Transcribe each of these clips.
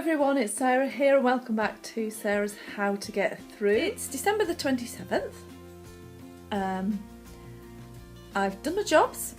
everyone, it's Sarah here and welcome back to Sarah's How to Get Through. It's December the 27th. I've done my jobs.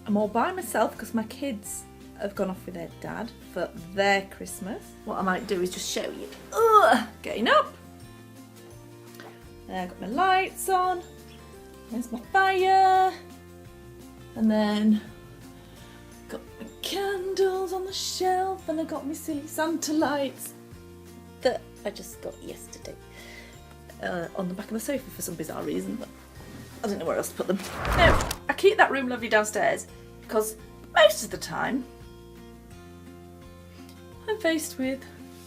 I'm all by myself because my kids have gone off with their dad for their Christmas. What I might do is just show you. Getting up. I've got my lights on. There's my fire. And then got my candles on the shelf, and I got my silly Santa lights that I just got yesterday on the back of the sofa for some bizarre reason, but I don't know where else to put them. Now, I keep that room lovely downstairs because most of the time I'm faced with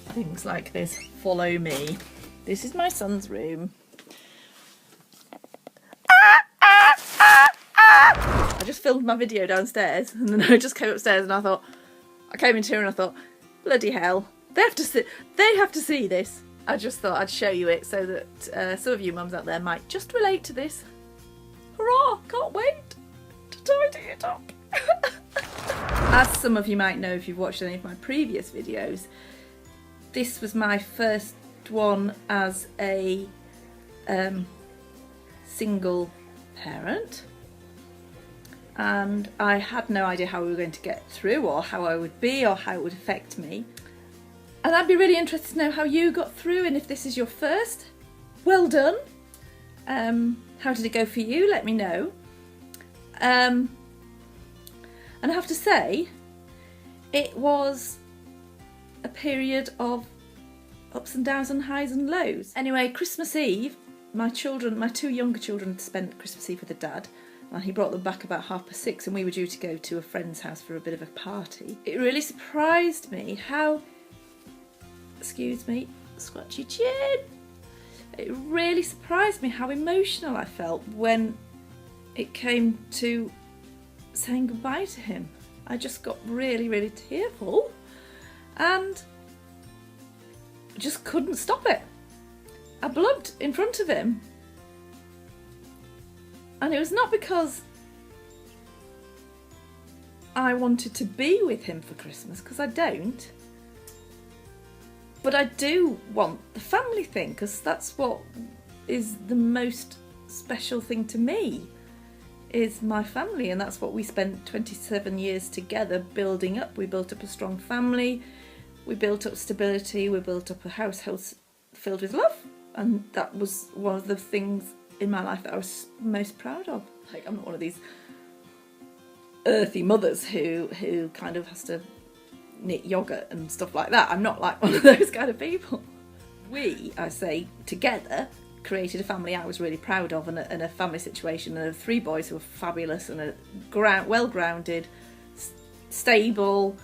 things like this. Follow me. This is my son's room. I just filmed my video downstairs and then I just came upstairs and I came into here and I thought, bloody hell, they have to see this. I just thought I'd show you it so that some of you mums out there might just relate to this. Hurrah, can't wait to tidy it up. As some of you might know if you've watched any of my previous videos, this was my first one as a single parent. And I had no idea how we were going to get through or how I would be or how it would affect me. And I'd be really interested to know how you got through, and if this is your first, well done. How did it go for you? Let me know. And I have to say, it was a period of ups and downs and highs and lows. Anyway, Christmas Eve, my two younger children spent Christmas Eve with their dad. And he brought them back about 6:30 and we were due to go to a friend's house for a bit of a party. It really surprised me how, excuse me, scratchy chin. It really surprised me how emotional I felt when it came to saying goodbye to him. I just got really, really tearful and just couldn't stop it. I blubbed in front of him. And it was not because I wanted to be with him for Christmas, because I don't. But I do want the family thing, because that's what is the most special thing to me, is my family. And that's what we spent 27 years together building up. We built up a strong family, we built up stability, we built up a household filled with love. And that was one of the things in my life that I was most proud of. Like, I'm not one of these earthy mothers who kind of has to knit yogurt and stuff like that. I'm not like one of those kind of people. We, I say, together created a family I was really proud of, and a family situation, and 3 boys who were fabulous and well-grounded, stable,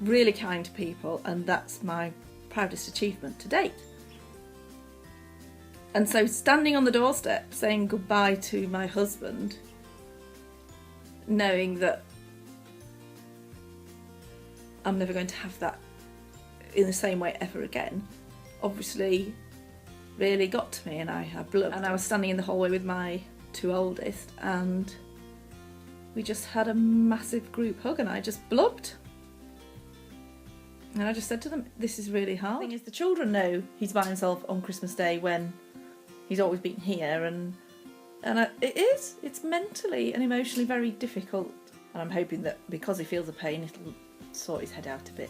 really kind people, and that's my proudest achievement to date. And so standing on the doorstep saying goodbye to my husband, knowing that I'm never going to have that in the same way ever again, obviously really got to me, and I blubbed. And I was standing in the hallway with my 2 oldest and we just had a massive group hug and I just blubbed. And I just said to them, this is really hard. The thing is, the children know he's by himself on Christmas Day when he's always been here, and it's mentally and emotionally very difficult. And I'm hoping that because he feels the pain, it'll sort his head out a bit,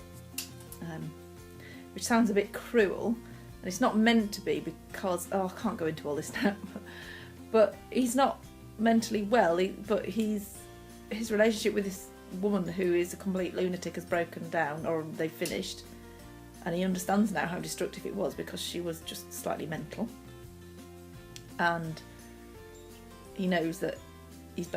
which sounds a bit cruel, and it's not meant to be, because I can't go into all this now. But he's not mentally well. But his relationship with this woman who is a complete lunatic has broken down, or they've finished, and he understands now how destructive it was, because she was just slightly mental. And he knows that he's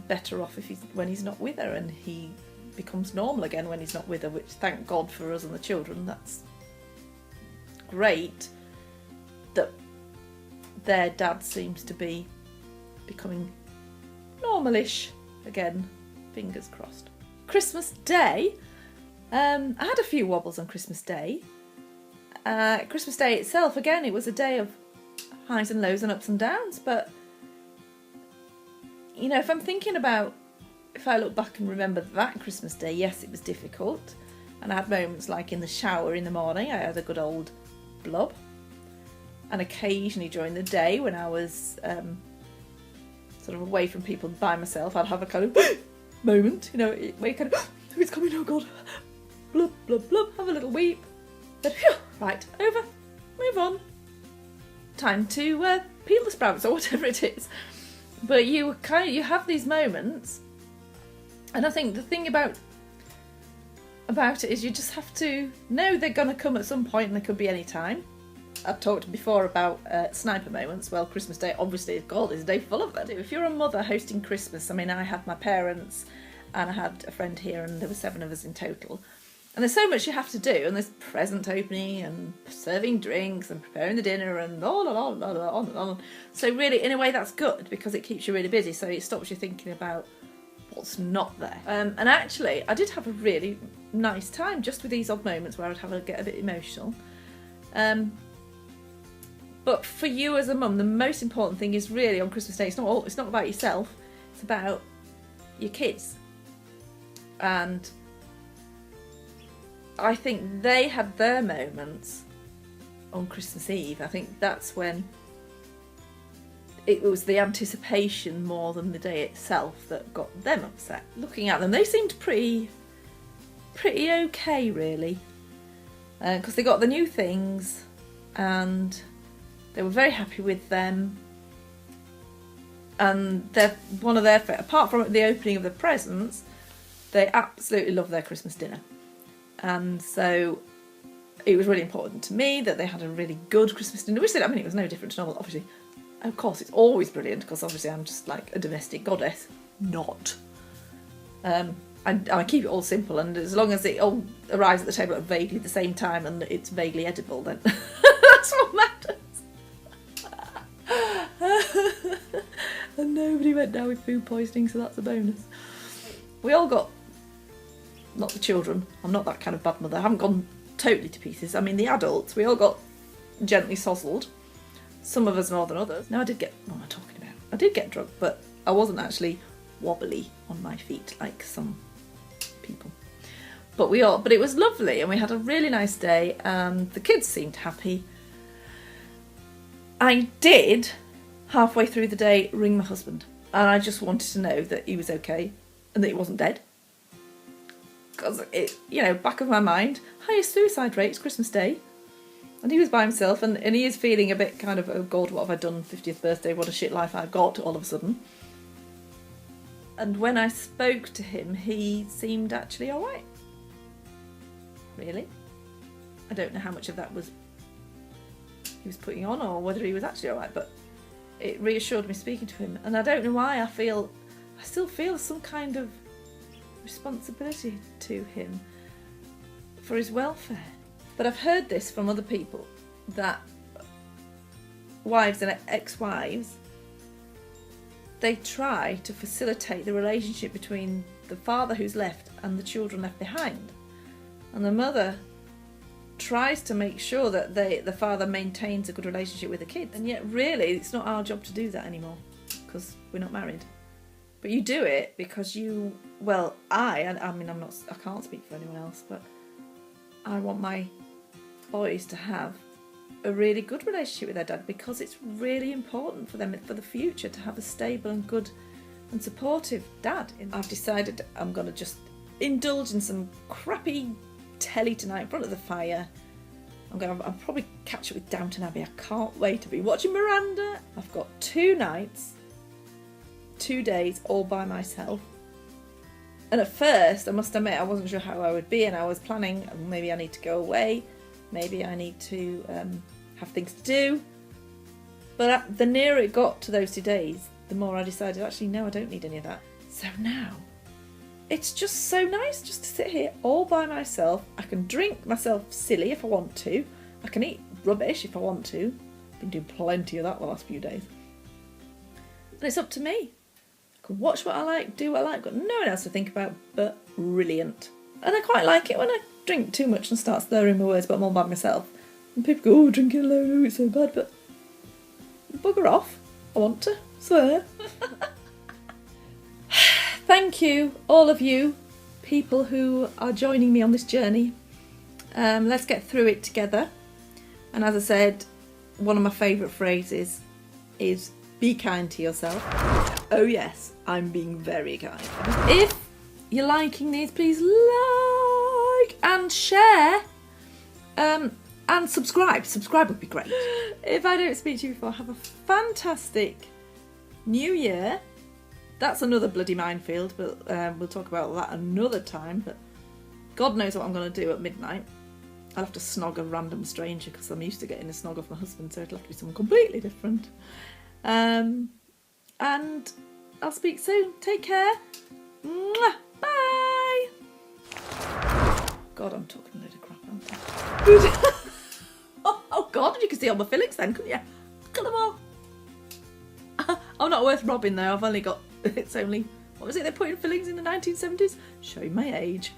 better off when he's not with her, and he becomes normal again when he's not with her, which, thank God for us and the children, that's great that their dad seems to be becoming normalish again, fingers crossed. Christmas Day, I had a few wobbles on Christmas Day. Christmas Day itself, again, it was a day of highs and lows and ups and downs, but you know, if I look back and remember that Christmas Day, yes, it was difficult. And I had moments like in the shower in the morning, I had a good old blub. And occasionally during the day when I was sort of away from people by myself, I'd have a kind of moment, you know, where you kind of, oh, it's coming, oh God, blub, blub, blub, have a little weep. Then, phew, right, over, move on. Time to peel the sprouts or whatever it is. But you have these moments, and I think the thing about it is you just have to know they're going to come at some point, and they could be any time. I've talked before about sniper moments. Well, Christmas Day obviously is God, is a day full of them. If you're a mother hosting Christmas, I mean, I had my parents and I had a friend here, and there were 7 of us in total. And there's so much you have to do, and there's present opening and serving drinks and preparing the dinner and on and on. So really, in a way, that's good because it keeps you really busy. So it stops you thinking about what's not there. And actually, I did have a really nice time just with these odd moments where I would get a bit emotional. But for you as a mum, the most important thing is really on Christmas Day, it's not about yourself, it's about your kids. And I think they had their moments on Christmas Eve. I think that's when it was the anticipation more than the day itself that got them upset. Looking at them, they seemed pretty okay, really, because they got the new things and they were very happy with them. And apart from the opening of the presents, they absolutely love their Christmas dinner. And so it was really important to me that they had a really good Christmas dinner, which, I mean, it was no different to normal, obviously. Of course, it's always brilliant, because obviously I'm just like a domestic goddess. Not. I keep it all simple, and as long as it all arrives at the table at vaguely the same time and it's vaguely edible, then that's what matters. And nobody went down with food poisoning, so that's a bonus. We all got, not the children, I'm not that kind of bad mother, I haven't gone totally to pieces. I mean, the adults, we all got gently sozzled. Some of us more than others. Now, what am I talking about? I did get drunk, but I wasn't actually wobbly on my feet like some people. But it was lovely, and we had a really nice day, and the kids seemed happy. I did, halfway through the day, ring my husband, and I just wanted to know that he was okay and that he wasn't dead. Because back of my mind, highest suicide rate is Christmas Day. And he was by himself, and he is feeling a bit kind of, oh God, what have I done? 50th birthday, what a shit life I've got all of a sudden. And when I spoke to him, he seemed actually all right. Really? I don't know how much of that was he was putting on or whether he was actually all right, but it reassured me speaking to him. And I don't know why I still feel some kind of responsibility to him for his welfare. But I've heard this from other people, that wives and ex-wives, they try to facilitate the relationship between the father who's left and the children left behind. And the mother tries to make sure that the father maintains a good relationship with the kids. And yet really it's not our job to do that anymore, because we're not married. But you do it because I can't speak for anyone else, but I want my boys to have a really good relationship with their dad, because it's really important for them for the future to have a stable and good and supportive dad. I've decided I'm going to just indulge in some crappy telly tonight in front of the fire. I'll probably catch up with Downton Abbey. I can't wait to be watching Miranda. I've got 2 nights, 2 days all by myself. And at first, I must admit, I wasn't sure how I would be, and I was planning, maybe I need to go away, maybe I need to have things to do. But the nearer it got to those 2 days, the more I decided, actually, no, I don't need any of that. So now, it's just so nice just to sit here all by myself. I can drink myself silly if I want to. I can eat rubbish if I want to. I've been doing plenty of that the last few days. And it's up to me. I can watch what I like, do what I like, got no one else to think about, but brilliant. And I quite like it when I drink too much and start slurring my words, but I'm all by myself. And people go, oh, drinking alone, oh, it's so bad, but bugger off. I want to swear. Thank you, all of you, people who are joining me on this journey. Let's get through it together. And as I said, one of my favourite phrases is be kind to yourself. Oh yes, I'm being very kind. If you're liking these, please like and share. And subscribe. Subscribe would be great. If I don't speak to you before, have a fantastic New Year. That's another bloody minefield, but we'll talk about that another time. But God knows what I'm going to do at midnight. I'll have to snog a random stranger because I'm used to getting a snog off my husband, so it'll have to be someone completely different. And I'll speak soon. Take care. Mwah. Bye. God, I'm talking a load of crap, aren't I? Oh God, you can see all my fillings then, couldn't you? Look at them all. I'm not worth robbing though. I've only got, it's only, what was it they put in fillings in the 1970s? Showing my age.